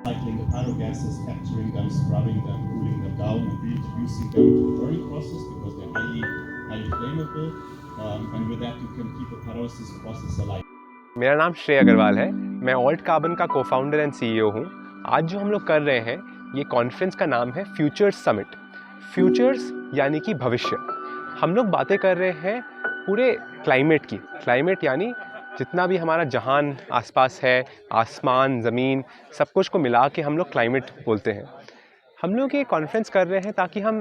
Cycling the pyrogases, capturing them, scrubbing them, cooling them down, and reintroducing them to the burning process because they're highly flammable. And with that, you can keep the pyrolysis process alive. मेरा नाम श्रेय अग्रवाल है। मैं alt carbon का cofounder and CEO हूँ। आज जो हम लोग कर रहे हैं, ये कॉन्फ्रेंस का नाम है फ्यूचर्स समिट। फ्यूचर्स यानी कि भविष्य। हम लोग बातें कर रहे हैं पूरे क्लाइमेट की। क्लाइमेट यानी जितना भी हमारा जहान आसपास है, आसमान, ज़मीन, सब कुछ को मिला के हम लोग क्लाइमेट बोलते हैं। हम लोग ये कॉन्फ्रेंस कर रहे हैं ताकि हम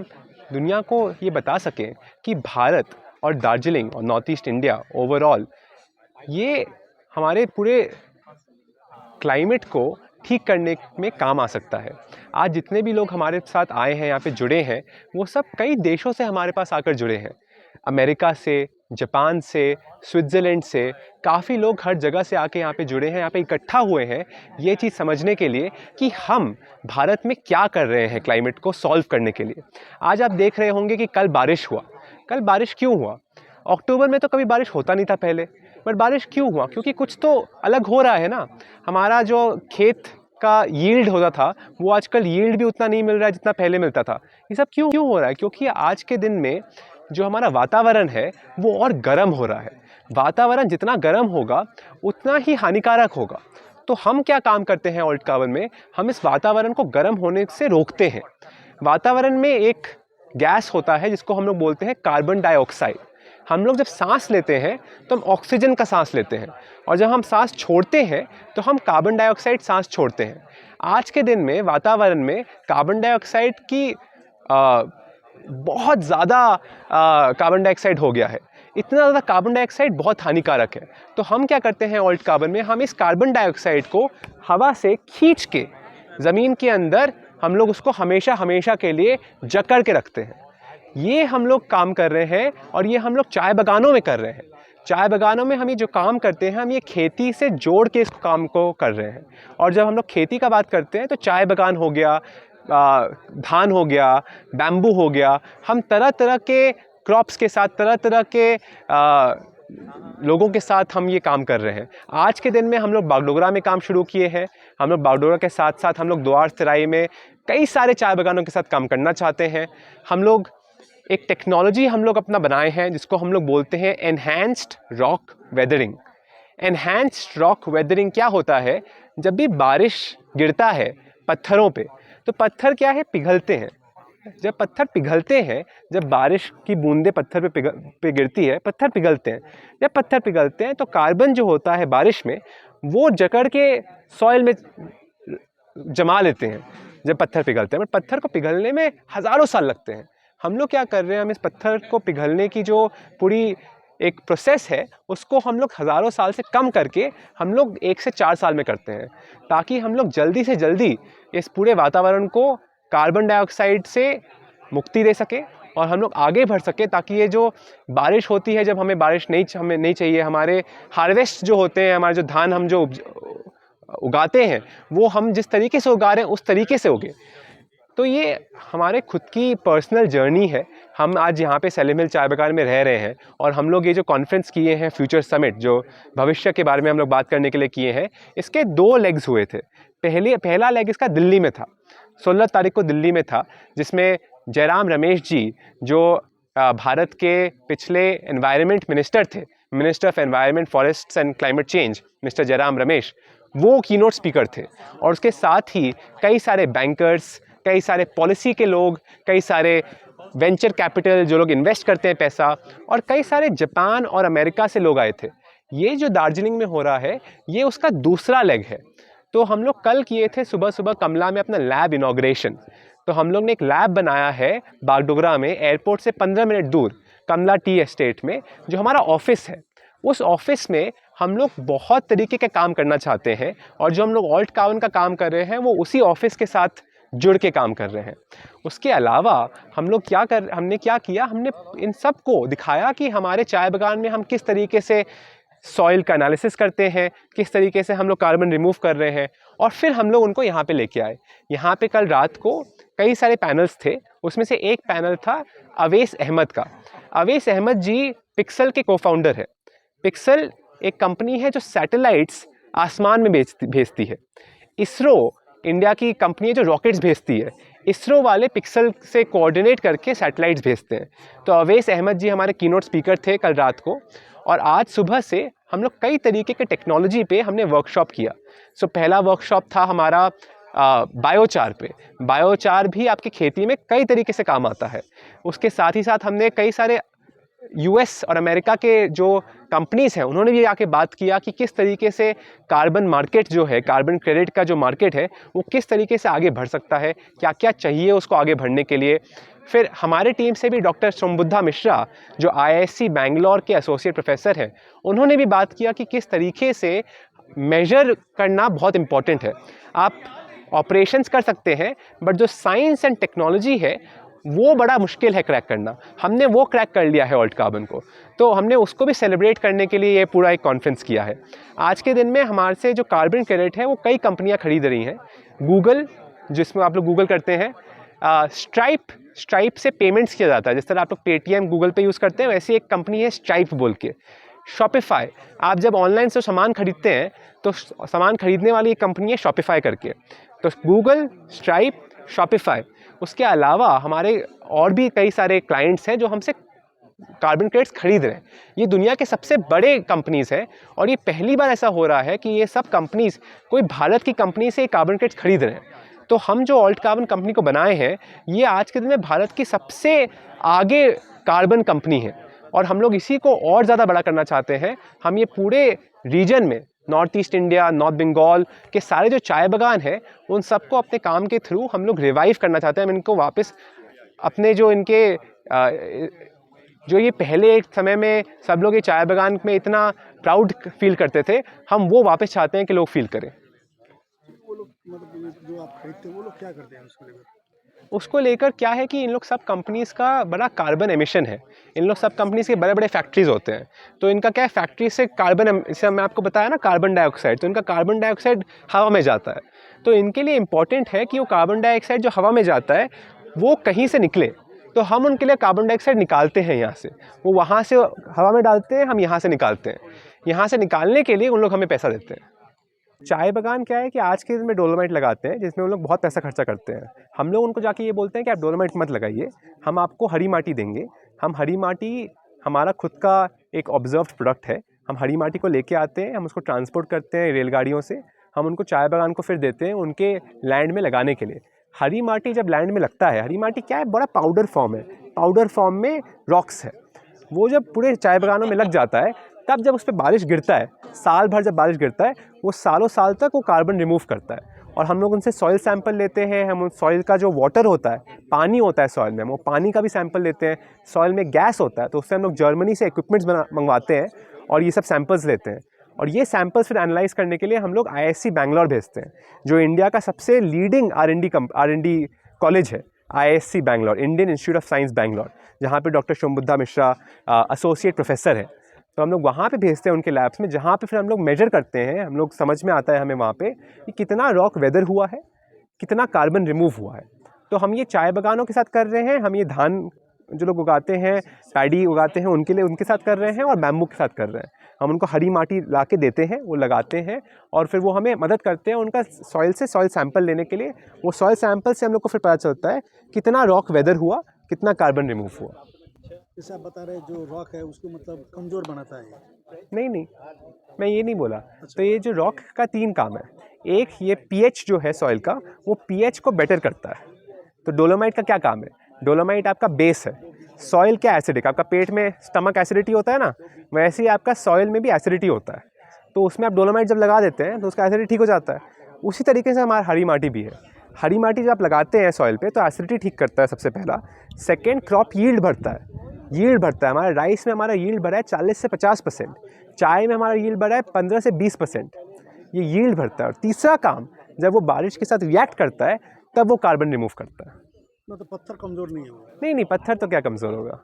दुनिया को ये बता सकें कि भारत और दार्जिलिंग और नॉर्थ ईस्ट इंडिया ओवरऑल ये हमारे पूरे क्लाइमेट को ठीक करने में काम आ सकता है। आज जितने भी लोग हमारे साथ आए हैं, यहाँ पे जुड़े हैं, वो सब कई देशों से हमारे पास आकर जुड़े हैं। अमेरिका से, जापान से, स्विट्ज़रलैंड से, काफ़ी लोग हर जगह से आके यहाँ पे जुड़े हैं, यहाँ पे इकट्ठा हुए हैं ये चीज़ समझने के लिए कि हम भारत में क्या कर रहे हैं क्लाइमेट को सॉल्व करने के लिए। आज आप देख रहे होंगे कि कल बारिश हुआ। कल बारिश क्यों हुआ? अक्टूबर में तो कभी बारिश होता नहीं था पहले, बट बारिश क्यों हुआ? क्योंकि कुछ तो अलग हो रहा है ना। हमारा जो खेत का यील्ड होता था, वो आजकल यील्ड भी उतना नहीं मिल रहा है जितना पहले मिलता था। ये सब क्यों हो रहा है? क्योंकि आज के दिन में जो हमारा वातावरण है वो और गर्म हो रहा है। वातावरण जितना गर्म होगा उतना ही हानिकारक होगा। तो हम क्या काम करते हैं ऑल्ट कार्बन में? हम इस वातावरण को गर्म होने से रोकते हैं। वातावरण में एक गैस होता है जिसको हम लोग बोलते हैं कार्बन डाइऑक्साइड। हम लोग जब सांस लेते हैं तो हम ऑक्सीजन का सांस लेते हैं, और जब हम सांस छोड़ते हैं तो हम कार्बन डाइऑक्साइड सांस छोड़ते हैं। आज के दिन में वातावरण में कार्बन डाइऑक्साइड की बहुत ज़्यादा कार्बन डाइऑक्साइड हो गया है। इतना ज़्यादा कार्बन डाइऑक्साइड बहुत हानिकारक है। तो हम क्या करते हैं ऑल्ट कार्बन में? हम इस कार्बन डाइऑक्साइड को हवा से खींच के ज़मीन के अंदर हम लोग उसको हमेशा हमेशा के लिए जकड़ के रखते हैं। ये हम लोग काम कर रहे हैं, और ये हम लोग चाय बागानों में कर रहे हैं। चाय बागानों में हम ये जो काम करते हैं, हम ये खेती से जोड़ के इस काम को कर रहे हैं। और जब हम लोग खेती का बात करते हैं तो चाय बागान हो गया, धान हो गया, बैम्बू हो गया, हम तरह तरह के क्रॉप्स के साथ, तरह तरह के लोगों के साथ हम ये काम कर रहे हैं। आज के दिन में हम लोग बागडोगरा में काम शुरू किए हैं। हम लोग बागडोगरा के साथ साथ हम लोग द्वार तराई में कई सारे चाय बागानों के साथ काम करना चाहते हैं। हम लोग एक टेक्नोलॉजी हम लोग अपना बनाए हैं जिसको हम लोग बोलते हैं enhanced rock weathering. Enhanced rock weathering क्या होता है? जब भी बारिश गिरता है पत्थरों पे, तो पत्थर क्या है? पिघलते हैं। जब पत्थर पिघलते हैं, जब बारिश की बूंदें पत्थर पे गिरती है, पत्थर पिघलते हैं। जब पत्थर पिघलते हैं तो कार्बन जो होता है बारिश में, वो जकड़ के सॉइल में जमा लेते हैं जब पत्थर पिघलते हैं। बट पत्थर को पिघलने में हज़ारों साल लगते हैं। हम लोग क्या कर रहे हैं? हम इस पत्थर को पिघलने की जो पूरी एक प्रोसेस है, उसको हम लोग हज़ारों साल से कम करके हम लोग 1 से 4 साल में करते हैं, ताकि हम लोग जल्दी से जल्दी इस पूरे वातावरण को कार्बन डाइऑक्साइड से मुक्ति दे सके और हम लोग आगे बढ़ सके। ताकि ये जो बारिश होती है, जब हमें बारिश हमें नहीं चाहिए, हमारे हार्वेस्ट जो होते हैं, हमारे जो धान हम जो उगाते हैं, वो हम जिस तरीके से उगा रहे हैं उस तरीके से उगे। तो ये हमारे खुद की पर्सनल जर्नी है। हम आज यहाँ पे सैलीमिल चाय बागान में रह रहे हैं, और हम लोग ये जो कॉन्फ्रेंस किए हैं फ्यूचर समिट, जो भविष्य के बारे में हम लोग बात करने के लिए किए हैं, इसके 2 लेग्स हुए थे। पहला लेग इसका दिल्ली में था, 16 तारीख को दिल्ली में था, जिसमें जयराम रमेश जी, जो भारत के पिछले एनवायरनमेंट मिनिस्टर थे, minister of environment, forests and climate change, mister Jairam Ramesh, वो कीनोट स्पीकर थे। और उसके साथ ही कई सारे बैंकर्स, कई सारे पॉलिसी के लोग, कई सारे वेंचर कैपिटल जो लोग इन्वेस्ट करते हैं पैसा, और कई सारे जापान और अमेरिका से लोग आए थे। ये जो दार्जिलिंग में हो रहा है, ये उसका दूसरा लेग है। तो हम लोग कल किए थे सुबह सुबह कमला में अपना लैब इनॉग्रेशन। तो हम लोग ने एक लैब बनाया है बागडोगरा में, एयरपोर्ट से 15 मिनट दूर कमला टी एस्टेट में, जो हमारा ऑफिस है। उस ऑफिस में हम लोग बहुत तरीके के काम करना चाहते हैं, और जो हम लोग ऑल्ट कार्बन का काम कर रहे हैं वो उसी ऑफिस के साथ जुड़ के काम कर रहे हैं। उसके अलावा हमने क्या किया, हमने इन सब को दिखाया कि हमारे चाय बागान में हम किस तरीके से सॉइल का एनालिसिस करते हैं, किस तरीके से हम लोग कार्बन रिमूव कर रहे हैं, और फिर हम लोग उनको यहाँ पे लेके आए। यहाँ पे कल रात को कई सारे पैनल्स थे, उसमें से एक पैनल था अवैस अहमद का। अवैस अहमद जी पिक्सल के को-फाउंडर है। पिक्सल एक कंपनी है जो सैटेलाइट्स आसमान में भेजती है। इसरो इंडिया की कंपनी है जो रॉकेट्स भेजती है। इसरो वाले पिक्सल से कोऑर्डिनेट करके सैटेलाइट्स भेजते हैं। तो अवैस अहमद जी हमारे कीनोट स्पीकर थे कल रात को, और आज सुबह से हम लोग कई तरीके के टेक्नोलॉजी पे हमने वर्कशॉप किया। सो पहला वर्कशॉप था हमारा बायोचार पे। बायोचार भी आपकी खेती में कई तरीके से काम आता है। उसके साथ ही साथ हमने कई सारे यूएस और अमेरिका के जो कंपनीज़ हैं उन्होंने भी आके बात किया कि किस तरीके से कार्बन मार्केट जो है, कार्बन क्रेडिट का जो मार्केट है वो किस तरीके से आगे बढ़ सकता है, क्या क्या चाहिए उसको आगे बढ़ने के लिए। फिर हमारे टीम से भी डॉक्टर सोमबुद्धा मिश्रा जो आईआईएससी बैंगलोर के एसोसिएट प्रोफेसर हैं, उन्होंने भी बात किया कि किस तरीके से मेजर करना बहुत इम्पॉर्टेंट है। आप ऑपरेशंस कर सकते हैं, बट जो साइंस एंड टेक्नोलॉजी है वो बड़ा मुश्किल है क्रैक करना। हमने वो क्रैक कर लिया है ऑल्ट कार्बन को, तो हमने उसको भी सेलिब्रेट करने के लिए ये पूरा एक कॉन्फ्रेंस किया है। आज के दिन में हमारे से जो कार्बन क्रेडिट है वो कई कंपनियां खरीद रही हैं। गूगल, जिसमें आप लोग गूगल करते हैं, स्ट्राइप से पेमेंट्स किया जाता है। जिस तरह आप लोग पेटीएम गूगल पे यूज़ करते हैं, वैसे एक कंपनी है स्ट्राइप बोल के। शॉपिफाई, आप जब ऑनलाइन से सामान खरीदते हैं तो सामान खरीदने वाली एक कंपनी है शॉपिफाई करके। तो गूगल, स्ट्राइप, शॉपिफाई। उसके अलावा हमारे और भी कई सारे क्लाइंट्स हैं जो हमसे कार्बन क्रेडिट्स खरीद रहे हैं। ये दुनिया के सबसे बड़े कंपनीज़ हैं, और ये पहली बार ऐसा हो रहा है कि ये सब कंपनीज़ कोई भारत की कंपनी से कार्बन क्रेडिट्स खरीद रहे हैं। तो हम जो ऑल्ट कार्बन कंपनी को बनाए हैं, ये आज के दिन में भारत की सबसे आगे कार्बन कंपनी है, और हम लोग इसी को और ज़्यादा बड़ा करना चाहते हैं। हम ये पूरे रीजन में, North East India, North Bengal के सारे जो चाय बागान हैं, उन सबको अपने काम के थ्रू हम लोग रिवाइव करना चाहते हैं। हम इनको वापस अपने जो इनके जो ये पहले एक समय में सब लोग ये चाय बागान में इतना प्राउड फील करते थे, हम वो वापस चाहते हैं कि लोग फील करें। वो लोग मतलब जो आप खरीदते हैं वो लोग क्या करते हैं उसको लेकर क्या है कि इन लोग सब कंपनीज़ का बड़ा कार्बन एमिशन है। इन लोग सब कंपनीज़ के बड़े बड़े फैक्ट्रीज़ होते हैं, तो इनका क्या है, फैक्ट्री से कार्बन, जैसे मैं आपको बताया ना कार्बन डाइऑक्साइड, तो इनका कार्बन डाइऑक्साइड हवा में जाता है। तो इनके लिए इम्पॉर्टेंट है कि वो कार्बन डाइऑक्साइड जो हवा में जाता है वो कहीं से निकले। तो हम उनके लिए कार्बन डाइऑक्साइड निकालते हैं यहाँ से, वो वहाँ से हवा में डालते हैं, हम यहाँ से निकालते हैं। यहाँ से निकालने के लिए उन लोग हमें पैसा देते हैं। चाय बागान क्या है कि आज के दिन में डोलोमाइट लगाते हैं, जिसमें उन लोग बहुत पैसा खर्चा करते हैं। हम लोग उनको जाके ये बोलते हैं कि आप डोलोमाइट मत लगाइए, हम आपको हरी माटी देंगे। हम हरी माटी, हमारा खुद का एक ऑब्जर्व्ड प्रोडक्ट है। हम हरी माटी को लेके आते हैं, हम उसको ट्रांसपोर्ट करते हैं रेलगाड़ियों से, हम उनको चाय बागान को फिर देते हैं उनके लैंड में लगाने के लिए। हरी माटी जब लैंड में लगता है, हरी माटी क्या है, बड़ा पाउडर फॉर्म है, पाउडर फॉर्म में रॉक्स है। वो जब पूरे चाय बागानों में लग जाता है, तब जब उस पर बारिश गिरता है, साल भर जब बारिश गिरता है, वो सालों साल तक वो कार्बन रिमूव करता है। और हम लोग उनसे सॉइल सैंपल लेते हैं। हम उस सॉइल का जो वाटर होता है, पानी होता है सॉइल में, वो पानी का भी सैंपल लेते हैं। सॉइल में गैस होता है, तो उससे हम लोग जर्मनी से इक्विपमेंट्स मंगवाते हैं और ये सब सैंपल्स लेते हैं। और ये सैंपल्स फिर एनालाइज करने के लिए हम लोग आईआईएससी बैंगलोर भेजते हैं, जो इंडिया का सबसे लीडिंग आर&डी कॉलेज है। IISc Bangalore, Indian Institute of Science Bangalore, जहाँ पे डॉक्टर सोमबुद्धा मिश्रा एसोसिएट प्रोफेसर है। तो हम लोग वहाँ पे भेजते हैं उनके लैब्स में, जहाँ पे फिर हम लोग मेजर करते हैं। हम लोग समझ में आता है हमें वहाँ पे कि कितना रॉक वेदर हुआ है, कितना कार्बन रिमूव हुआ है। तो हम ये चाय बागानों के साथ कर रहे हैं, हम ये धान जो लोग उगाते हैं, पैडी उगाते हैं, उनके लिए उनके साथ कर रहे हैं, और बैम्बू के साथ कर रहे हैं। हम उनको हरी माटी ला के देते हैं, वो लगाते हैं, और फिर वो हमें मदद करते हैं उनका सॉइल से सॉइल सैंपल लेने के लिए। वो सॉइल सैंपल से हम लोग को फिर पता चलता है कितना रॉक वेदर हुआ, कितना कार्बन रिमूव हुआ। जैसे आप बता रहे हैं जो रॉक है उसको मतलब कमज़ोर बनाता है। नहीं, मैं ये नहीं बोला। तो ये जो रॉक का 3 काम है। एक, ये पीएच जो है सॉइल का, वो पीएच को बेटर करता है। तो डोलोमाइट का क्या काम है? डोलोमाइट आपका बेस है। सॉइल क्या एसिडिक, आपका पेट में स्टमक एसिडिटी होता है ना, वैसे ही आपका सॉइल में भी एसिडिटी होता है। तो उसमें आप डोलोमाइट जब लगा देते हैं तो उसका एसिडिटी ठीक हो जाता है। उसी तरीके से हमारा हरी माटी भी है। हरी माटी जब आप लगाते हैं सॉइल पे तो एसिडिटी ठीक करता है सबसे पहला। सेकेंड, क्रॉप यील्ड बढ़ता है। यील्ड बढ़ता है, हमारा राइस में हमारा यील्ड बढ़ा है 40 से 50%, चाय में हमारा यील्ड बढ़ा है 15 से 20%। ये यील्ड बढ़ता है। और तीसरा काम, जब वो बारिश के साथ रिएक्ट करता है तब वो कार्बन रिमूव करता है। मतलब पत्थर कमजोर नहीं होगा। नहीं, पत्थर तो क्या कमज़ोर होगा,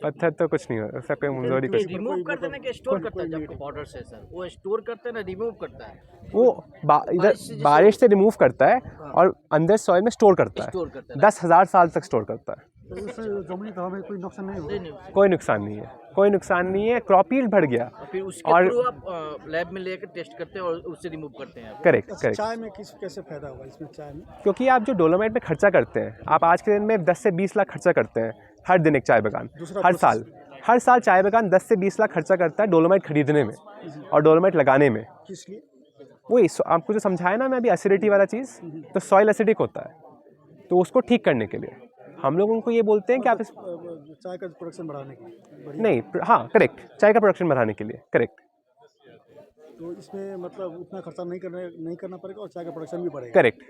पत्थर तो कुछ नहीं होगा, उसका कोई कमजोरी कुछ। रिमूव करता है ना कि स्टोर करता है, जब पाउडर से सर वो स्टोर करता है ना, रिमूव करता है वो इधर बारिश से रिमूव करता है और अंदर सॉइल में स्टोर करता है, स्टोर करता है 10,000 साल तक स्टोर करता है। तो इससे जमीन का हमें कोई नुकसान नहीं होगा। नहीं। कोई नुकसान नहीं है, कोई नुकसान नहीं है। क्रॉप यील्ड बढ़ गया। और फिर उसके और- थ्रू आप लैब में लेकर टेस्ट करते हैं और उससे रिमूव करते हैं आप। करेक्ट अच्छा, करेक्ट। चाय में कैसे फायदा होगा इसमें चाय में? क्योंकि आप जो डोलोमाइट में खर्चा करते हैं, आप आज के दिन में 10 से 20 लाख खर्चा करते हैं हर दिन एक चाय बागान। दूसरा हर process- साल चाय बागान 10 से 20 लाख खर्चा करता है डोलोमाइट खरीदने में और डोलोमाइट लगाने में। किस लिए? वही आपको जो समझाया ना मैं अभी, एसिडिटी वाला चीज़, तो सॉइल एसिडिक होता है, तो उसको ठीक करने के लिए हम लोग उनको ये बोलते हैं कि आप इस चाय का प्रोडक्शन बढ़ाने के लिए बढ़िया। नहीं, हाँ करेक्ट, चाय का प्रोडक्शन बढ़ाने के लिए, करेक्ट तो इसमें मतलब उतना खर्चा नहीं करना पड़ेगा और चाय का प्रोडक्शन भी बढ़ेगा। करेक्ट।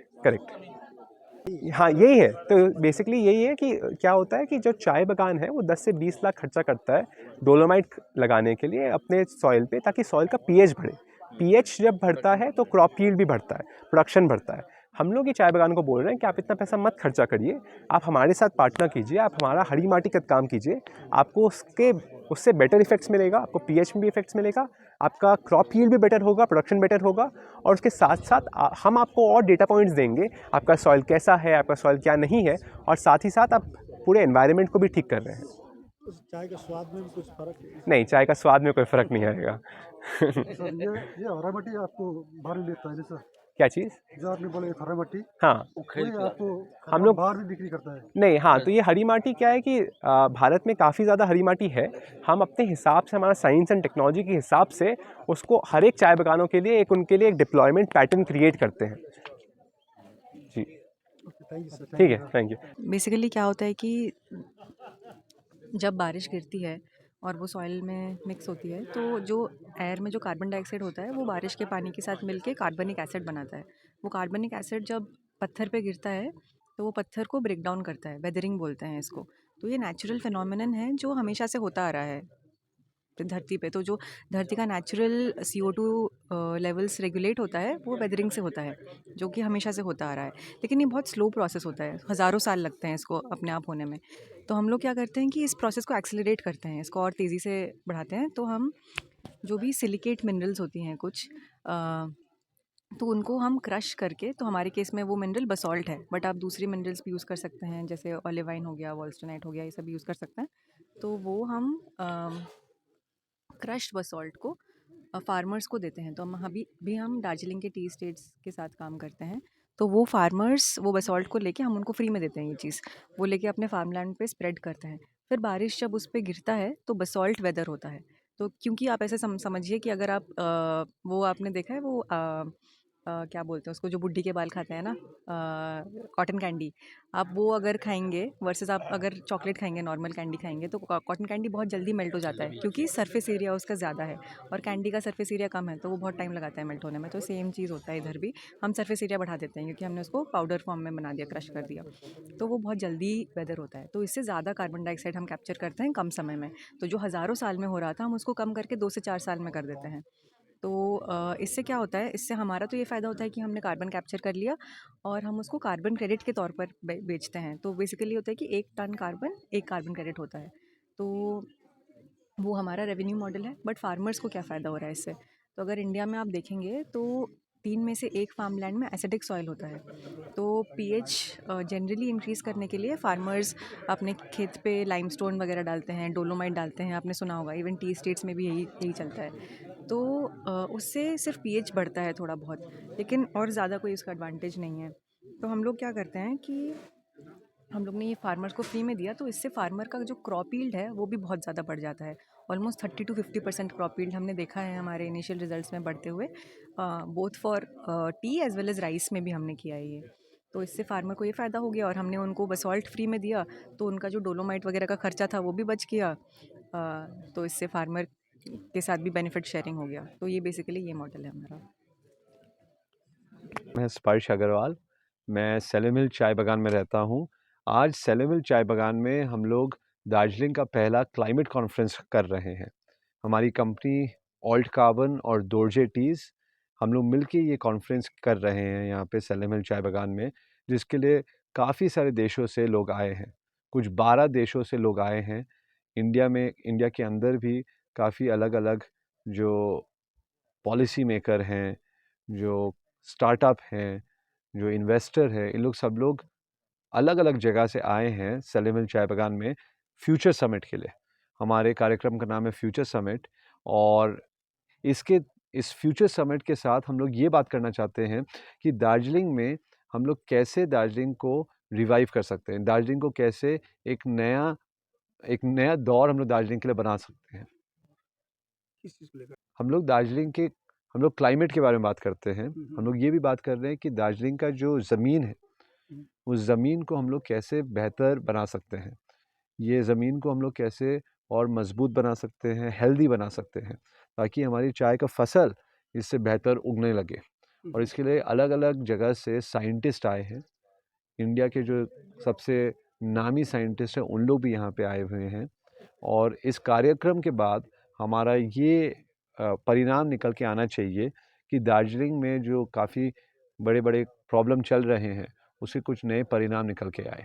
हाँ यही है, तो बेसिकली यही है कि क्या होता है कि जो चाय बागान है वो 10 से 20 लाख खर्चा करता है डोलोमाइट लगाने के लिए अपने सॉइल पे, ताकि सॉइल का पीएच बढ़े। पीएच जब बढ़ता है तो क्रॉप यील्ड भी बढ़ता है, प्रोडक्शन बढ़ता है। हम लोग ये चाय बागान को बोल रहे हैं कि आप इतना पैसा मत खर्चा करिए, आप हमारे साथ पार्टनर कीजिए, आप हमारा हरी माटी का काम कीजिए, आपको उससे बेटर इफेक्ट्स मिलेगा, आपको पीएच में भी इफेक्ट्स मिलेगा, आपका क्रॉप यील्ड भी बेटर होगा, प्रोडक्शन बेटर होगा, और उसके साथ साथ हम आपको और डेटा पॉइंट्स देंगे, आपका सॉइल कैसा है, आपका सॉइल क्या नहीं है, और साथ ही साथ आप पूरे एनवायरनमेंट को भी ठीक कर रहे हैं। तो चाय के स्वाद में भी कुछ फर्क है? नहीं, चाय का स्वाद में कोई फ़र्क नहीं आएगा। सर ये हरा मिट्टी आपको बाहर लेता है जैसे क्या चीज़? जो आपने बोला ये हरा मिट्टी हाँ वही आपको हम लोग बाहर भी बिक्री करता है। नहीं, हाँ तो ये हरी माटी क्या है कि भारत में काफ़ी ज़्यादा हरी माटी है। हम अपने हिसाब से, हमारा साइंस एंड टेक्नोलॉजी के हिसाब से उसको हर एक चाय बागानों के लिए उनके लिए एक डिप्लॉयमेंट पैटर्न क्रिएट करते हैं। जी थैंक यू सर। ठीक है, थैंक यू। बेसिकली क्या होता है कि जब बारिश गिरती है और वो सॉइल में मिक्स होती है तो जो एयर में जो कार्बन डाइऑक्साइड होता है वो बारिश के पानी के साथ मिलके कार्बनिक एसिड बनाता है। वो कार्बनिक एसिड जब पत्थर पे गिरता है तो वो पत्थर को ब्रेक डाउन करता है, वेदरिंग बोलते हैं इसको। तो ये नेचुरल फिनोमिनन है जो हमेशा से होता आ रहा है धरती पे। तो जो धरती का नेचुरल CO2 लेवल्स रेगुलेट होता है वो वेदरिंग से होता है, जो कि हमेशा से होता आ रहा है। लेकिन ये बहुत स्लो प्रोसेस होता है, हज़ारों साल लगते हैं इसको अपने आप होने में। तो हम लोग क्या करते हैं कि इस प्रोसेस को एक्सेलरेट करते हैं, इसको और तेज़ी से बढ़ाते हैं। तो हम जो भी सिलिकेट मिनरल्स होती हैं कुछ तो उनको हम क्रश करके, तो हमारे केस में वो मिनरल बसॉल्ट है, बट आप दूसरी मिनरल्स भी यूज़ कर सकते हैं, जैसे ओलिवाइन हो गया, वॉल्स्टोनाइट हो गया, ये सब यूज़ कर सकते हैं। तो वो हम क्रश्ड बसॉल्ट को फार्मर्स को देते हैं। तो हम दार्जिलिंग के टी स्टेट्स के साथ काम करते हैं। तो वो फार्मर्स वो बसॉल्ट को लेके हम उनको फ्री में देते हैं ये चीज़, वो लेके अपने फार्मलैंड पे स्प्रेड करते हैं। फिर बारिश जब उस पे गिरता है तो बसॉल्ट वेदर होता है। तो क्योंकि आप ऐसे समझिए कि अगर आप वो आपने देखा है वो क्या बोलते हैं उसको, जो बुड्ढी के बाल खाते हैं ना, कॉटन कैंडी, आप वो अगर खाएंगे वर्सेस आप अगर चॉकलेट खाएंगे, नॉर्मल कैंडी खाएंगे, तो कॉटन कैंडी बहुत जल्दी मेल्ट हो जाता है क्योंकि सरफेस एरिया उसका ज़्यादा है और कैंडी का सरफेस एरिया कम है, तो वो बहुत टाइम लगाता है मेल्ट होने में। तो सेम चीज़ होता है इधर भी, हम सरफेस एरिया बढ़ा देते हैं क्योंकि हमने उसको पाउडर फॉर्म में बना दिया, क्रश कर दिया, तो वो बहुत जल्दी वेदर होता है। तो इससे ज़्यादा कार्बन डाइऑक्साइड हम कैप्चर करते हैं कम समय में। तो जो हज़ारों साल में हो रहा था हम उसको कम करके 2 से 4 साल में कर देते हैं। तो इससे क्या होता है, इससे हमारा तो ये फ़ायदा होता है कि हमने कार्बन कैप्चर कर लिया और हम उसको कार्बन क्रेडिट के तौर पर बेचते हैं। तो बेसिकली होता है कि 1 टन कार्बन 1 कार्बन क्रेडिट होता है। तो वो हमारा रेवेन्यू मॉडल है। बट फार्मर्स को क्या फ़ायदा हो रहा है इससे? तो अगर इंडिया में आप देखेंगे तो 3 में से 1 फार्मलैंड में एसिडिक सॉइल होता है। तो पीएच जनरली इंक्रीज़ करने के लिए फार्मर्स अपने खेत पे लाइमस्टोन वगैरह डालते हैं, डोलोमाइट डालते हैं, आपने सुना होगा, इवन टी स्टेट्स में भी यही चलता है। तो उससे सिर्फ पीएच बढ़ता है थोड़ा बहुत, लेकिन और ज़्यादा कोई उसका एडवांटेज नहीं है। तो हम लोग क्या करते हैं कि हम लोग ने ये फार्मर्स को फ्री में दिया, तो इससे फार्मर का जो क्रॉप यील्ड है वो भी बहुत ज़्यादा बढ़ जाता है। ऑलमोस्ट 30 to 50% क्रॉप यील्ड हमने देखा है हमारे इनिशियल रिजल्ट्स में बढ़ते हुए, both for tea as well as rice में भी हमने किया है ये। तो इससे फार्मर को ये फ़ायदा हो गया और हमने उनको बसॉल्ट फ्री में दिया, तो उनका जो डोलोमाइट वगैरह का खर्चा था वो भी बच गया। तो इससे फार्मर के साथ भी बेनिफिट शेयरिंग हो गया। तो ये बेसिकली ये मॉडल है हमारा। मैं स्पर्श अग्रवाल, मैं सेलेम हिल चाय बागान में रहता हूँ। आज सेलेम हिल चाय बागान में हम लोग दार्जिलिंग का पहला क्लाइमेट कॉन्फ्रेंस कर रहे हैं। हमारी कंपनी ऑल्ट कार्बन और दोरजे टीज़ हम लोग मिलके ये कॉन्फ्रेंस कर रहे हैं यहाँ पे सेलेम हिल चाय बागान में, जिसके लिए काफ़ी सारे देशों से लोग आए हैं। कुछ 12 देशों से लोग आए हैं। इंडिया के अंदर भी काफ़ी अलग-अलग जो पॉलिसी मेकर हैं, जो स्टार्टअप हैं, जो इन्वेस्टर हैं, इन लोग सब लोग अलग-अलग जगह से आए हैं सेलेम हिल चाय बागान में फ्यूचर समिट के लिए। हमारे कार्यक्रम का नाम है फ्यूचर समिट और इस फ्यूचर समिट के साथ हम लोग ये बात करना चाहते हैं कि दार्जिलिंग में हम लोग कैसे दार्जिलिंग को रिवाइव कर सकते हैं, दार्जिलिंग को कैसे एक नया दौर हम लोग दार्जिलिंग के लिए बना सकते हैं। किस चीज़ को लेकर? हम लोग क्लाइमेट के बारे में बात करते हैं। हम लोग ये भी बात कर रहे हैं कि दार्जिलिंग का जो ज़मीन है, उस ज़मीन को हम लोग कैसे बेहतर बना सकते हैं। ये ज़मीन को हम लोग कैसे और मज़बूत बना सकते हैं, हेल्दी बना सकते हैं, ताकि हमारी चाय का फसल इससे बेहतर उगने लगे। और इसके लिए अलग-अलग जगह से साइंटिस्ट आए हैं। इंडिया के जो सबसे नामी साइंटिस्ट हैं, उन लोग भी यहाँ पे आए हुए हैं। और इस कार्यक्रम के बाद हमारा ये परिणाम निकल के आना चाहिए कि दार्जिलिंग में जो काफ़ी बड़े-बड़े प्रॉब्लम चल रहे हैं, उसके कुछ नए परिणाम निकल के आए।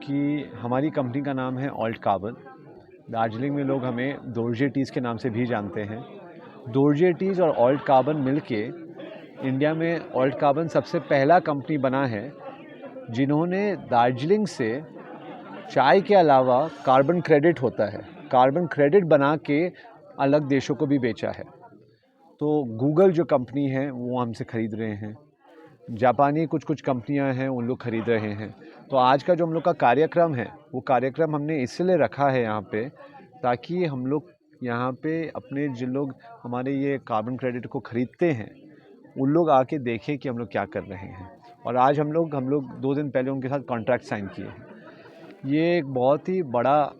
कि हमारी कंपनी का नाम है ऑल्ट कार्बन। दार्जिलिंग में लोग हमें दोरजे टीज़ के नाम से भी जानते हैं। दोरजे टीज़ और ऑल्ट कार्बन मिलके इंडिया में ऑल्ट कार्बन सबसे पहला कंपनी बना है जिन्होंने दार्जिलिंग से चाय के अलावा कार्बन क्रेडिट होता है, कार्बन क्रेडिट बना के अलग देशों को भी बेचा है। तो गूगल जो कंपनी है वो हमसे ख़रीद रहे हैं, जापानी कुछ कंपनियां हैं उन लोग ख़रीद रहे हैं। तो आज का जो हम लोग का कार्यक्रम है, वो कार्यक्रम हमने इसलिए रखा है यहाँ पे ताकि हम लोग यहाँ पे अपने जिन लोग हमारे ये कार्बन क्रेडिट को ख़रीदते हैं, उन लोग आके देखें कि हम लोग क्या कर रहे हैं। और आज हम लोग 2 दिन पहले उनके साथ कॉन्ट्रैक्ट साइन किए हैं। ये एक बहुत ही बड़ा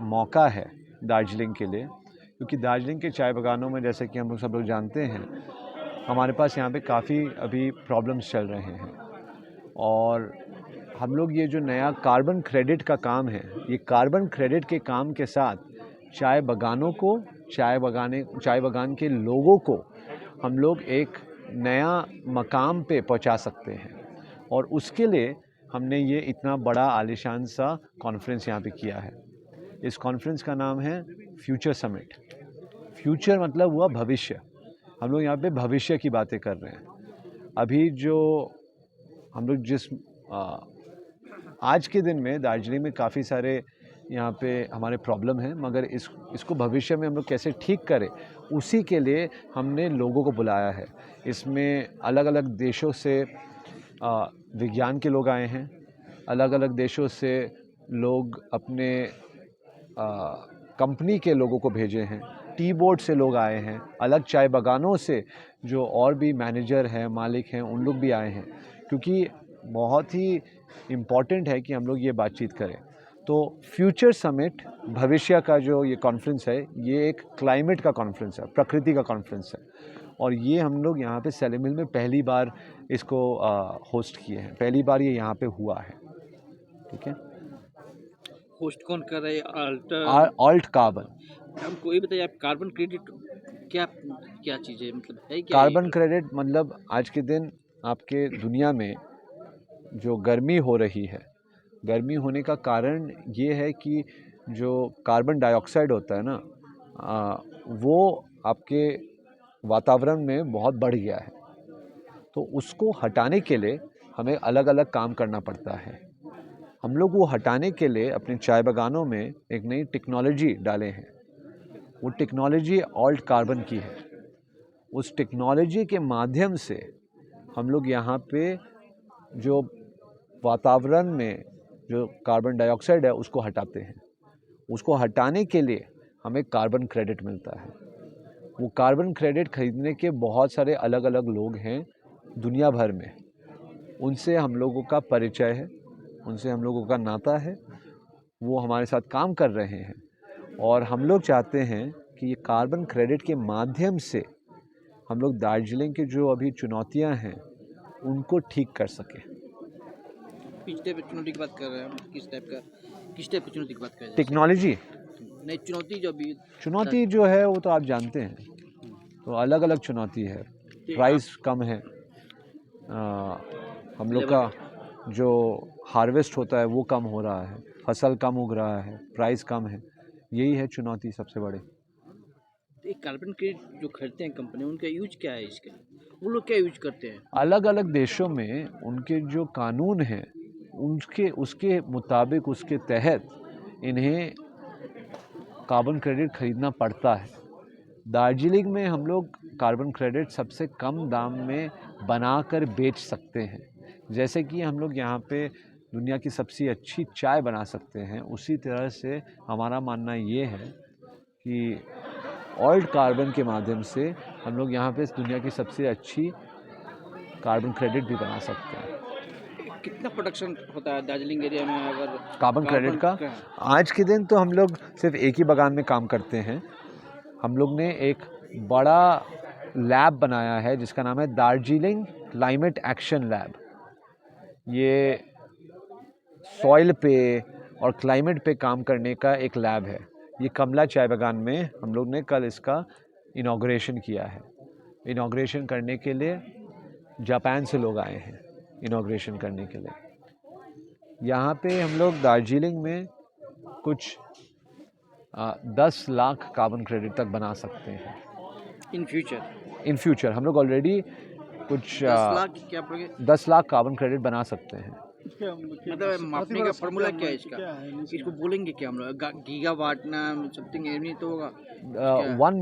मौका है दार्जिलिंग के लिए, क्योंकि दार्जिलिंग के चाय बागानों में जैसे कि हम लोग सब लोग जानते हैं, हमारे पास यहाँ पे काफ़ी अभी प्रॉब्लम्स चल रहे हैं। और हम लोग ये जो नया कार्बन क्रेडिट का काम है, ये कार्बन क्रेडिट के काम के साथ चाय बागानों को, चाय बागान के लोगों को हम लोग एक नया मकाम पे पहुँचा सकते हैं। और उसके लिए हमने ये इतना बड़ा आलीशान सा कॉन्फ्रेंस यहाँ पे किया है। इस कॉन्फ्रेंस का नाम है फ्यूचर समिट। फ्यूचर मतलब हुआ भविष्य। हम लोग यहाँ पे भविष्य की बातें कर रहे हैं। अभी जो हम लोग आज के दिन में दार्जिलिंग में काफ़ी सारे यहाँ पे हमारे प्रॉब्लम है, मगर इसको भविष्य में हम लोग कैसे ठीक करें, उसी के लिए हमने लोगों को बुलाया है। इसमें अलग-अलग देशों से विज्ञान के लोग आए हैं, अलग-अलग देशों से लोग अपने कंपनी के लोगों को भेजे हैं, टी बोर्ड से लोग आए हैं, अलग चाय बागानों से जो और भी मैनेजर हैं, मालिक हैं, उन लोग भी आए हैं। क्योंकि बहुत ही इम्पॉर्टेंट है कि हम लोग ये बातचीत करें। तो फ्यूचर समिट, भविष्य का जो ये कॉन्फ्रेंस है, ये एक क्लाइमेट का कॉन्फ्रेंस है, प्रकृति का कॉन्फ्रेंस है। और ये हम लोग यहाँ पे सेलेम हिल में पहली बार इसको होस्ट किए हैं, पहली बार ये यहाँ पे हुआ है। ठीक है। होस्ट कौन कर रहा है? Alt carbon. हमको ये बताइए, आप कार्बन क्रेडिट क्या चीज़ है, मतलब है क्या? कार्बन क्रेडिट मतलब आज के दिन आपके दुनिया में जो गर्मी हो रही है, गर्मी होने का कारण ये है कि जो कार्बन डाइऑक्साइड होता है ना, वो आपके वातावरण में बहुत बढ़ गया है। तो उसको हटाने के लिए हमें अलग-अलग काम करना पड़ता है। हम लोग वो हटाने के लिए अपने चाय बागानों में एक नई टेक्नोलॉजी डाले हैं। वो टेक्नोलॉजी ऑल्ट कार्बन की है। उस टेक्नोलॉजी के माध्यम से हम लोग यहाँ पे जो वातावरण में जो कार्बन डाइऑक्साइड है उसको हटाते हैं। उसको हटाने के लिए हमें कार्बन क्रेडिट मिलता है। वो कार्बन क्रेडिट खरीदने के बहुत सारे अलग-अलग लोग हैं दुनिया भर में। उनसे हम लोगों का परिचय है, उनसे हम लोगों का नाता है, वो हमारे साथ काम कर रहे हैं। और हम लोग चाहते हैं कि ये कार्बन क्रेडिट के माध्यम से हम लोग दार्जिलिंग की जो अभी चुनौतियां हैं उनको ठीक कर सकें। पिछले पे चुनौती की बात कर रहे हैं हम, किस टाइप की चुनौती की बात कर रहे हैं? टेक्नोलॉजी नहीं, चुनौती जो अभी चुनौती जो है वो तो आप जानते हैं, तो अलग अलग चुनौती है। प्राइस कम है, हम लोग का जो हार्वेस्ट होता है वो कम हो रहा है, फसल कम उग रहा है, प्राइस कम है, यही है चुनौती सबसे बड़ी। एक कार्बन क्रेडिट जो खरीदते हैं कंपनी, उनका यूज क्या है इसके लिए? वो लोग क्या यूज करते हैं? अलग अलग देशों में उनके जो कानून हैं उसके मुताबिक, उसके तहत इन्हें कार्बन क्रेडिट खरीदना पड़ता है। दार्जिलिंग में हम लोग कार्बन क्रेडिट सबसे कम दाम में बनाकर बेच सकते हैं। जैसे कि हम लोग यहाँ पे दुनिया की सबसे अच्छी चाय बना सकते हैं, उसी तरह से हमारा मानना ये है कि ऑयल कार्बन के माध्यम से हम लोग यहाँ पे दुनिया की सबसे अच्छी कार्बन क्रेडिट भी बना सकते हैं। कितना प्रोडक्शन होता है दार्जिलिंग एरिया में अगर कार्बन क्रेडिट का? आज के दिन तो हम लोग सिर्फ एक ही बागान में काम करते हैं। हम लोग ने एक बड़ा लैब बनाया है जिसका नाम है दार्जिलिंग क्लाइमेट एक्शन लैब। ये सॉइल पे और क्लाइमेट पे काम करने का एक लैब है। ये कमला चाय बागान में हम लोग ने कल इसका इनॉग्रेशन किया है। इनॉग्रेशन करने के लिए जापान से लोग आए हैं इनॉग्रेशन करने के लिए। यहाँ पे हम लोग दार्जिलिंग में कुछ 10 लाख कार्बन क्रेडिट तक बना सकते हैं इन फ्यूचर। हम लोग ऑलरेडी कुछ 10 लाख कार्बन क्रेडिट बना सकते हैं। मतलब मापने का फॉर्मूला क्या है इसका? इसको बोलेंगे क्या हम लोग? गीगावाट ना समथिंग एवनी तो होगा? 1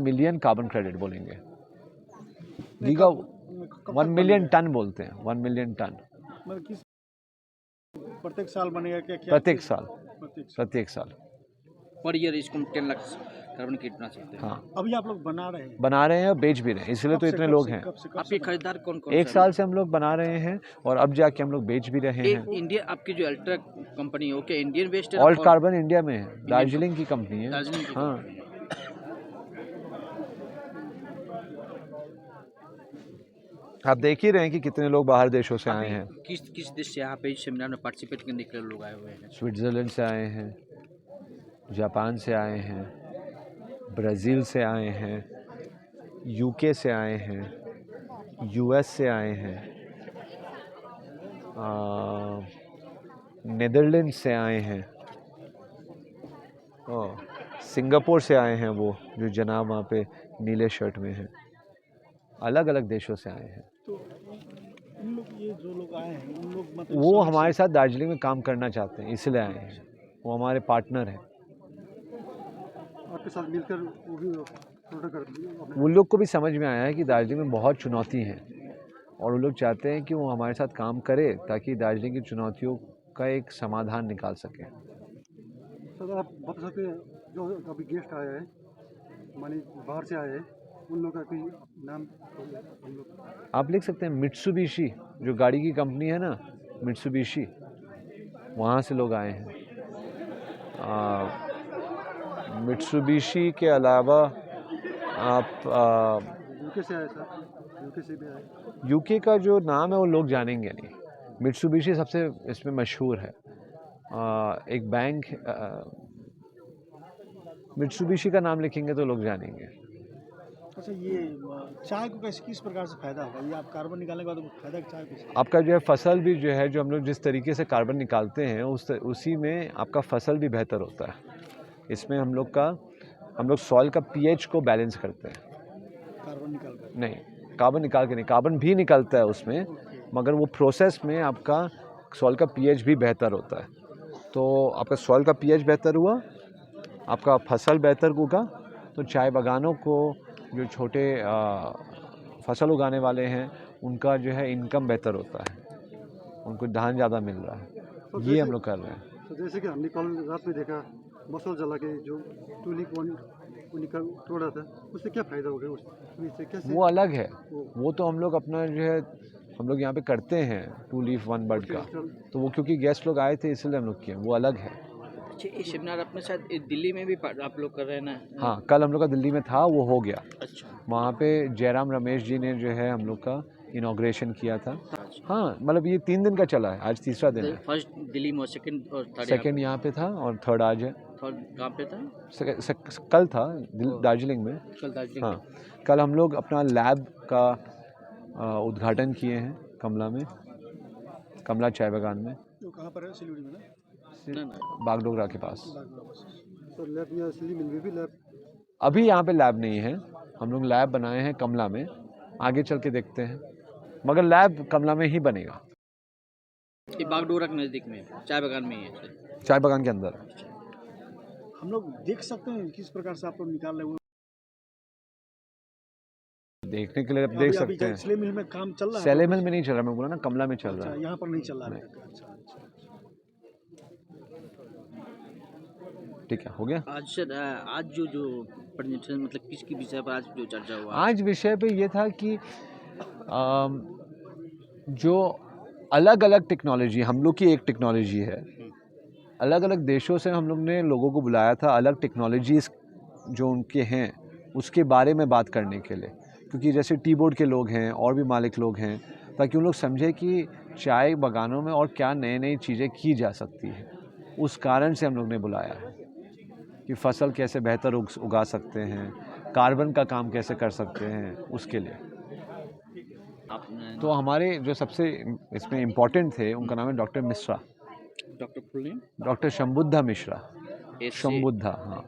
मिलियन कार्बन क्रेडिट बोलेंगे। गीगा 1 मिलियन टन बोलते हैं, 1 मिलियन टन। मतलब किस प्रत्येक साल बनेगा क्या? प्रत्येक साल पर ईयर इसको 10 लाख कार्बन क्रेडिट बना सकते हैं। हाँ, अभी आप लोग बना रहे हैं और बेच भी रहे हैं, इसलिए तो इतने लोग हैं। आपके खरीदार कौन कौन? एक साल से हम लोग बना रहे हैं और अब जाके हम लोग बेच भी रहे हैं। इंडिया आपकी जो अल्ट्रा कंपनी है वो क्या इंडियन बेस्ड है? ऑल्ट कार्बन इंडिया में है, दार्जिलिंग की कंपनी है। दार्जिलिंग की हाँ, आप देख ही रहे हैं कि कितने लोग बाहर देशों से आए हैं। किस देश से यहाँ पे इस सेमिनार में पार्टिसिपेट करने के लिए लोग आए हुए हैं? स्विट्ज़रलैंड से आए हैं, जापान से आए हैं, ब्राज़ील से आए हैं, यूके से आए हैं, यूएस से आए हैं, नीदरलैंड से आए हैं, सिंगापुर से आए हैं वो जो जनाब वहाँ पे नीले शर्ट में हैं। अलग अलग देशों से आए हैं। तो उन लोग, ये जो लोग आए हैं उन लोग मतलब वो हमारे साथ दार्जिलिंग में काम करना चाहते हैं, इसलिए आए हैं। वो हमारे पार्टनर हैं। आपके साथ मिलकर वो भी प्रोडक्ट करते हैं। उन लोग को भी समझ में आया है कि दार्जिलिंग में बहुत चुनौती हैं और वो लोग चाहते हैं कि वो हमारे साथ काम करे ताकि दार्जिलिंग की चुनौतियों का एक समाधान निकाल सके। सर आप बता सकते हैं जो अभी गेस्ट आया है मानी बाहर से आए हैं उन लोगों का कोई नाम हम लोग आप लिख सकते हैं। मित्सुबिशी जो गाड़ी की कंपनी है ना, मित्सुबिशी, वहाँ से लोग आए हैं। मित्सुबिशी के अलावा आप यूके से आए सर, यूके से भी आए। यूके का जो नाम है वो लोग जानेंगे नहीं। मित्सुबिशी सबसे इसमें मशहूर है। एक बैंक मित्सुबिशी का नाम लिखेंगे तो लोग जानेंगे। अच्छा, ये चाय को किस प्रकार से फायदा होगा? ये आप कार्बन निकालने के बाद फायदा चाय को? आपका जो है फसल भी जो है, जो हम लोग जिस तरीके से कार्बन निकालते हैं उसी में आपका फसल भी बेहतर होता है। इसमें हम लोग सॉइल का पीएच को बैलेंस करते हैं। कार्बन निकाल कर नहीं, कार्बन निकाल के नहीं, कार्बन भी निकलता है उसमें, मगर वो प्रोसेस में आपका सॉइल का पीएच भी बेहतर होता है। तो आपका सॉइल का पीएच बेहतर हुआ, आपका फसल बेहतर होगा, तो चाय बागानों को, जो छोटे फसल उगाने वाले हैं, उनका जो है इनकम बेहतर होता है, उनको धान ज़्यादा मिल रहा है। तो ये हम लोग कर रहे हैं। तो जैसे कि हमने कल रात में देखा मसल जला के जो टूलिप निकल तोड़ा था, उससे क्या फ़ायदा हो गया? उससे कैसे? वो अलग है। वो तो हम लोग अपना जो है हम लोग यहाँ पे करते हैं 2 लीफ 1 बर्ड का। तो वो क्योंकि गेस्ट लोग आए थे इसलिए हम लोग किए, वो अलग है। अच्छा, ये सेमिनार अपने साथ दिल्ली में भी आप लोग कर रहे हैं ना? हाँ, कल हम लोग का दिल्ली में था, वो हो गया। अच्छा। वहाँ पे जयराम रमेश जी ने जो है हम लोग का इनॉग्रेशन किया था। हाँ, मतलब ये 3 दिन का चला है, आज तीसरा दिन है। फर्स्ट दिल्ली में, सेकंड और थर्ड सेकंड यहाँ पे था और थर्ड आज है। थर्ड कहाँ पे था? कल था दार्जिलिंग में। कल दार्जिलिंग। हाँ, कल हम लोग अपना लैब का उद्घाटन किए हैं कमला में, कमला चाय बागान में, तो कहाँ पर है? सिलीगुड़ी में ना? बागडोगरा के पास। तो लैब या सिलीगुड़ी में भी लैब? अभी यहाँ पे लैब नहीं है, हम लोग लैब बनाए हैं कमला में, आगे चल के देखते हैं, मगर लैब कमला में ही बनेगा। ये बागडोगरा के नज़दीक में, चाय बागान में ही है। चाय बागान के अंदर। हम लोग देख सकते हैं किस प्रकार से आप लोग निकाल रहे हो? देखने के लिए आप देख सकते हैं। सेले मिल में काम चल रहा है? सेले मिल में नहीं चल रहा, मैं बोला ना कमला में चल रहा है। यहाँ पर नहीं चल रहा है। ठीक है, हो गया। आज सर, आज जो प्रेजेंटेशन मतलब किसकी विषय पर आज जो चर्चा हुआ? आज विषय पे ये था कि जो अलग अलग टेक्नोलॉजी, हम लोग की एक टेक्नोलॉजी है, अलग अलग देशों से हम लोग ने लोगों को बुलाया था अलग टेक्नोलॉजीज़ जो उनके हैं उसके बारे में बात करने के लिए, क्योंकि जैसे टी बोर्ड के लोग हैं और भी मालिक लोग हैं, ताकि उन लोग समझे कि चाय बागानों में और क्या नई नई चीज़ें की जा सकती है। उस कारण से हम लोग ने बुलाया है कि फसल कैसे बेहतर उगा सकते हैं, कार्बन का काम कैसे कर सकते हैं, उसके लिए। तो हमारे जो सबसे इसमें इम्पोर्टेंट थे उनका नाम है doctor Mishra, doctor full name? Doctor Sambuddha Mishra. Sambuddha, हाँ,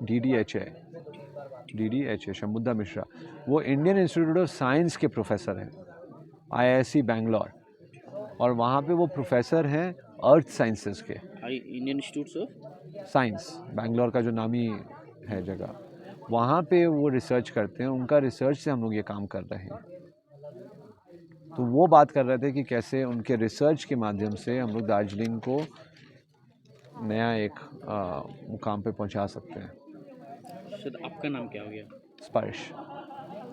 DDHA, शंबुद्धा मिश्रा। वो इंडियन इंस्टीट्यूट ऑफ साइंस के प्रोफेसर हैं, IISc बैंगलोर, और वहाँ पे वो प्रोफेसर हैं अर्थ साइंसेस के। Indian Institute of Science Bangalore का जो नामी है जगह, वहाँ पे वो रिसर्च करते हैं। उनका रिसर्च से हम लोग ये काम कर रहे हैं। तो वो बात कर रहे थे कि कैसे उनके रिसर्च के माध्यम से हम लोग दार्जिलिंग को नया एक मुकाम पे पहुंचा सकते हैं। सर, आपका नाम क्या हो गया? स्पर्श।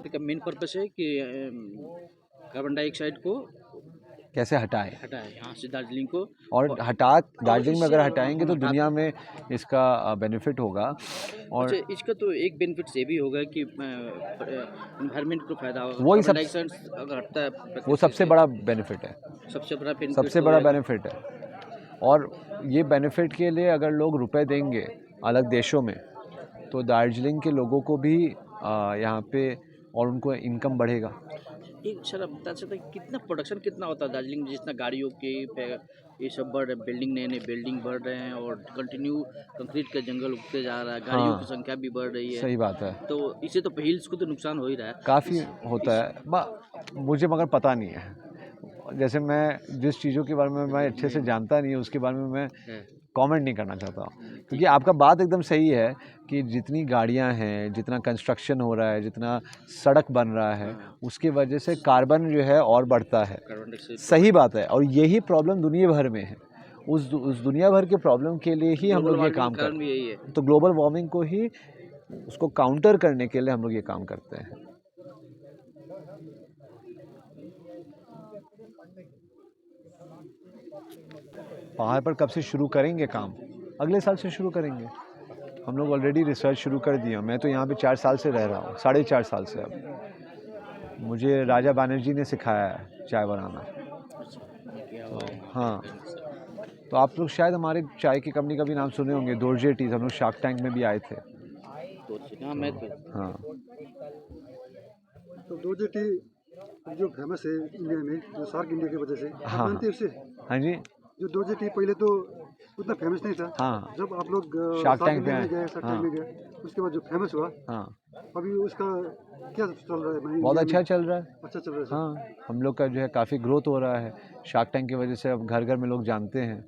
इसका मेन पर्पस है कि कार्बन डाइऑक्साइड को कैसे हटाएं यहाँ से दार्जिलिंग को, और दार्जिलिंग में अगर हटाएंगे तो दुनिया में इसका बेनिफिट होगा। और अच्छा, इसका तो एक बेनिफिट ये भी होगा कि एनवायरनमेंट को फायदा होगा। वही कार्बन डाइऑक्साइड अगर हटता है वो सबसे बड़ा बेनिफिट है, सबसे बड़ा बेनिफिट है। और ये बेनिफिट के लिए अगर लोग रुपए देंगे अलग देशों में, तो दार्जिलिंग के लोगों को भी यहाँ पे और उनको इनकम बढ़ेगा। एक सर, आप बता सकते हैं कितना प्रोडक्शन कितना होता है दार्जिलिंग में? जितना गाड़ियों के ये सब बढ़ रहे, बिल्डिंग नए बिल्डिंग बढ़ रहे हैं और कंटिन्यू कंक्रीट का जंगल उगते जा रहा है, गाड़ियों की संख्या भी बढ़ रही है। सही बात है। तो इससे तो हिल्स को तो नुकसान हो ही रहा है काफ़ी होता है। मुझे मगर पता नहीं है, जैसे मैं जिस चीज़ों के बारे में मैं अच्छे से जानता नहीं है उसके बारे में मैं कमेंट नहीं करना चाहता हूँ। क्योंकि आपका बात एकदम सही है कि जितनी गाड़ियाँ हैं, जितना कंस्ट्रक्शन हो रहा है, जितना सड़क बन रहा है, उसकी वजह से कार्बन जो है और बढ़ता है। सही बात है, और यही प्रॉब्लम दुनिया भर में है। उस दुनिया भर के प्रॉब्लम के लिए ही हम लोग ये काम करते हैं। तो ग्लोबल वार्मिंग को ही उसको काउंटर करने के लिए हम लोग ये काम करते हैं। पहाड़ पर कब से शुरू करेंगे काम? अगले साल से शुरू करेंगे। हम लोग ऑलरेडी रिसर्च शुरू कर दिया। मैं तो यहाँ पे 4 साल से रह रहा हूँ, 4.5 साल से। अब मुझे राजा बनर्जी ने सिखाया है चाय बनाना। तो हाँ, तो आप लोग शायद हमारे चाय की कंपनी का भी नाम सुने होंगे, दोर्जे टीज। हम लोग शार्क टैंक में भी आए थे। हाँ, तो दोर्जे टी जो फेमस है इंडिया में, जो शार्क इंडिया की वजह से, हाँ हाँ जी, जो दोर्जे टी पहले तो उतना फेमस नहीं था। हाँ, जब आप लोग शार्क टैंक में गए, शार्क टैंक में गए, उसके बाद जो फेमस हुआ, हाँ, अभी उसका क्या चल रहा है? बहुत अच्छा चल रहा है। अच्छा चल रहा है। हाँ, हम लोग का जो है काफ़ी ग्रोथ हो रहा है शार्क टैंक की वजह से। अब घर घर में लोग जानते हैं।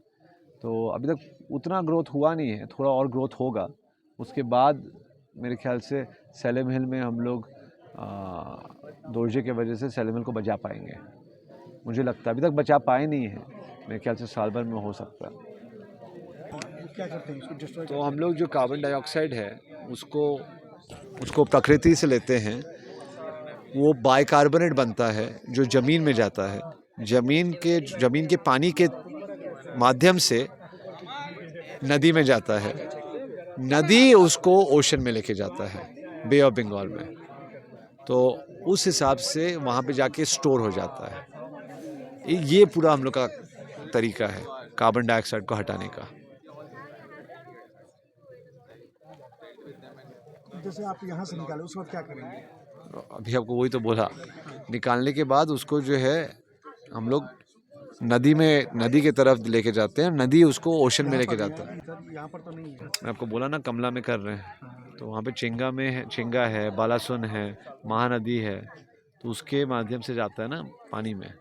तो अभी तक उतना ग्रोथ हुआ नहीं है, थोड़ा और ग्रोथ होगा। उसके बाद मेरे ख्याल से सेलेम हिल में हम लोग दोर्जे के वजह से सेलेम हिल को बचा पाएंगे। मुझे लगता है अभी तक बचा पाए नहीं है, मेरे ख्याल से साल भर में हो सकता है। क्या करते हैं इसको? तो हम लोग जो कार्बन डाइऑक्साइड है उसको प्रकृति से लेते हैं। वो बाइकार्बोनेट बनता है जो ज़मीन में जाता है। ज़मीन के पानी के माध्यम से नदी में जाता है, नदी उसको ओशन में लेके जाता है, बे ऑफ बंगाल में, तो उस हिसाब से वहाँ पे जाके स्टोर हो जाता है। ये पूरा हम लोग का तरीका है कार्बन डाइऑक्साइड को हटाने का। जैसे आप यहाँ से निकाले उसके बाद क्या करेंगे? अभी आपको वही तो बोला, निकालने के बाद उसको जो है हम लोग नदी के तरफ लेके जाते हैं, नदी उसको ओशन में लेके जाता है। यहाँ पर तो नहीं है। मैं आपको बोला ना कमला में कर रहे हैं, तो वहाँ पे चिंगा में है, चिंगा है, बालासुन है, महानदी है, तो उसके माध्यम से जाता है ना पानी में,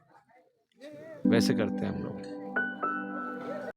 वैसे करते हैं हम लोग।